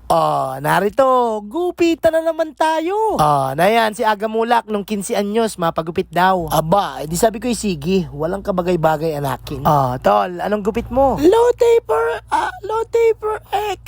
Narito, gupitan na naman tayo. Na yan, si Aga Mulak nung 15 anyos, mapagupit daw. Aba, edi sabi ko sige, walang kabagay-bagay anakin. Tol, anong gupit mo? Low taper X.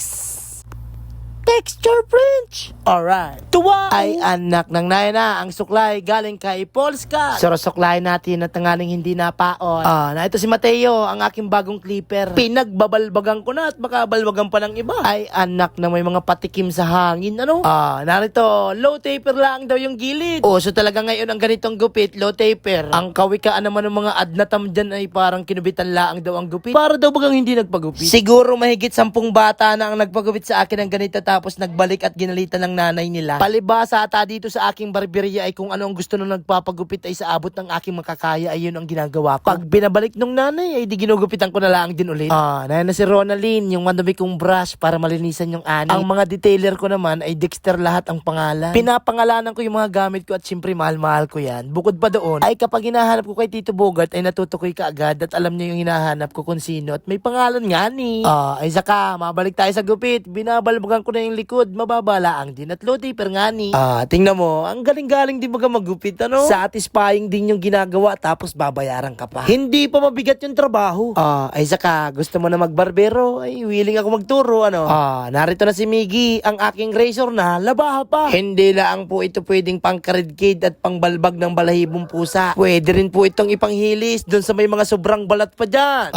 Texture French. Alright. Tuwa! Ay anak ng nayana, ang suklay galing kay Polska. Suklay natin at tangaling hindi napaon. Na ito si Mateo, ang aking bagong clipper. Pinagbabalbagan ko na at makabalbagan pa ng iba. Ay anak na may mga patikim sa hangin, ano? Narito, low taper lang daw yung gilid. So talaga ngayon ang ganitong gupit, low taper. Ang kawikaan naman ng mga adnatam dyan ay parang kinubitan lang daw ang gupit. Para daw bagang hindi nagpagupit. Siguro mahigit 10 bata na ang nagpagupit sa akin ng ganito tapos nagbalik at ginalitan ng nanay nila. Palibasa ata dito sa aking barberia ay kung ano ang gusto nung nagpapagupit ay sa abot ng aking makakaya ay yun ang ginagawa ko. Pag binabalik nung nanay ay di ginugupitan ko na lang din ulit. Nayan na si Ronaline, yung madumi kong brush para malinisan yung ani. Ang mga detailer ko naman ay Dexter lahat ang pangalan. Pinapangalanan ko yung mga gamit ko at siyempre mahal-mahal ko yan. Bukod pa doon ay kapag hinahanap ko kay Tito Bogart ay natutukoy ka agad at alam niya yung hinahanap ko kung sino at may pangalan nga ni. Ay saka, mabalik tayo sa gupit. Binabalbagan ko na yung likod, mababala ang din at low taper nga ni. Tingnan mo, ang galing-galing din baga magupit, ano? Satisfying din yung ginagawa tapos babayaran ka pa. Hindi pa mabigat yung trabaho. Ay saka, gusto mo na magbarbero? Ay, willing ako magturo, ano? Narito na si Miggy, ang aking razor na labaha pa. Hindi lang po ito pwedeng pang karidkid at pangbalbag ng balahibong pusa. Pwede rin po itong ipanghilis doon sa may mga sobrang balat pa dyan.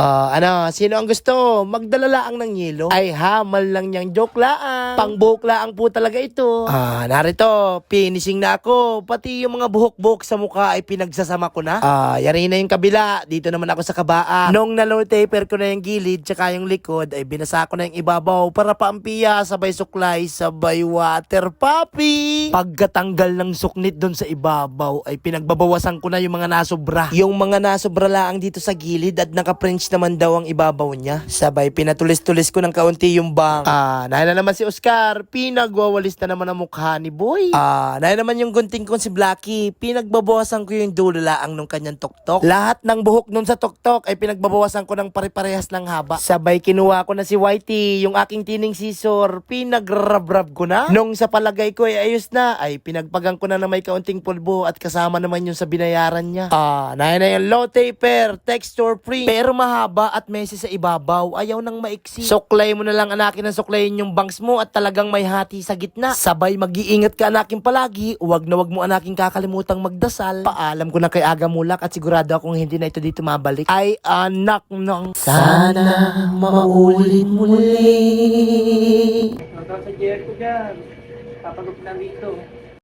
Sino ang gusto? Magdala laang ng yelo? Ay, hamal lang niyang joke laang. Pangbuklaan po talaga ito. Narito, finishing na ako. Pati yung mga buhok-buhok sa mukha ay pinagsasama ko na. Yari na yung kabila. Dito naman ako sa kabaan. Nung na-low taper ko na yung gilid tsaka yung likod, ay binasa ko na yung ibabaw para paampiya, sabay suklay, sabay water puppy. Pagkatanggal ng suknit doon sa ibabaw, ay pinagbabawasan ko na yung mga nasobra. Yung mga nasobra lang dito sa gilid at naka-French naman daw ang ibabaw niya. Sabay pinatulis-tulis ko ng kaunti yung bang. Nahin na naman si Oscar, pinagwawalis na naman ang mukha ni Boy. Nahin naman yung gunting kong si Blacky, pinagbabawasan ko yung dulo laang nung kanyang tuktok. Lahat ng buhok nun sa tuktok ay pinagbabawasan ko ng pare-parehas ng haba. Sabay kinuha ko na si Whitey, yung aking tining scissor, pinagrab-rab ko na. Nung sa palagay ko ay ayos na, ay pinagpagang ko na may kaunting pulbo at kasama naman yung sa binayaran niya. Nahin na yung low taper, texture free, pero mahaba at messy sa ibabaw, ayaw nang maiksi. Suklay mo na lang anakin ng suklayin yung bangs mo at talagang may hati sa gitna. Sabay mag-iingat ka anakin palagi, wag na wag mo anakin kakalimutang magdasal. Paalam ko na kay Aga Mulak at sigurado akong hindi na ito dito mabalik. Ay anak ng sana maulit muli. Sa Jericho dyan, papagupit lang dito.